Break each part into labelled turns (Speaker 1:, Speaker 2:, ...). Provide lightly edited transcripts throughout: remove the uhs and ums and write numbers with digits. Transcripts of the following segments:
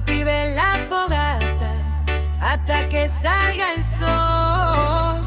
Speaker 1: los pibes en la fogata hasta que salga el sol.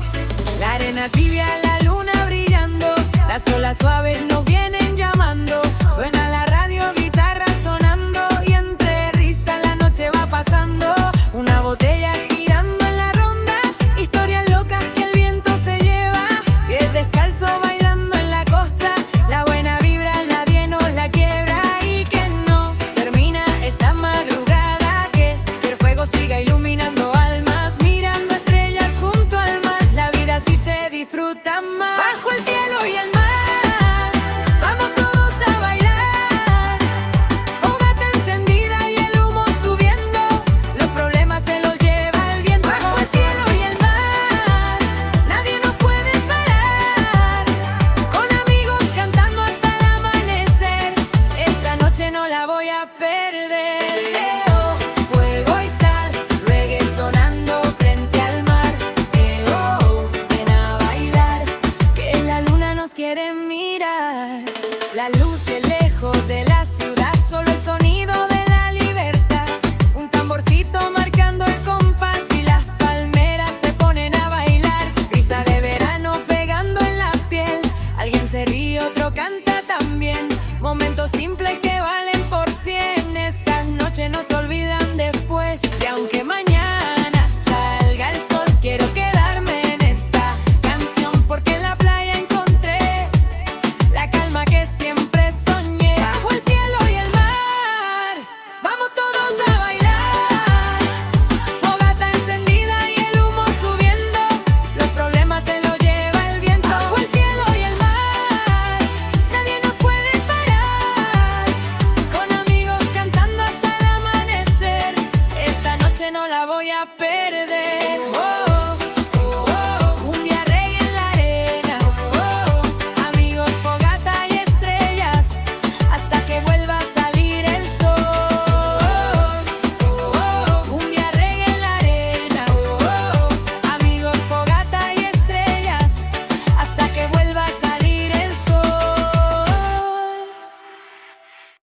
Speaker 1: La arena tibia, la luna brillando, las olas suaves nos vienen llamando. Suena la radio, guitarra sonando, y entre risas la noche va pasando. Una botella girando en la ronda, historias locas que el viento se lleva. Pies descalzo bailando en la costa, la buena vibra nadie nos la quiebra. Y que no termina esta madrugada, que el fuego siga iluminando almas, mirando estrellas junto al mar. La vida así se disfruta más. Bajo el cielo y el mar, vamos todos a bailar. Fogata encendida y el humo subiendo, los problemas se los lleva el viento. Bajo el cielo y el mar, nadie nos puede parar. Con amigos cantando hasta el amanecer, esta noche no la voy a perder. Fuego y sal, reggae sonando frente al mar. Ven a bailar, que la luna nos quiere mirar. La luz de lejos de la ciudad, solo el sonido de la libertad. Un tamborcito marcando el compás y las palmeras se ponen a bailar. Brisa de verano pegando en la piel, alguien se ríe, otro canta también. Momentos simples que valen por 100, esas noches no se olvidan después. Y aunque mañana salga el sol, quiero quedarme en esta canción, porque en la playa encontré la calma que siempre soñé. Bajo el cielo y el mar, vamos todos a bailar. Fogata encendida y el humo subiendo, los problemas se los lleva el viento. Bajo el cielo y el mar, nadie nos puede parar. Con amigos cantando hasta el amanecer, esta noche no la voy a perder.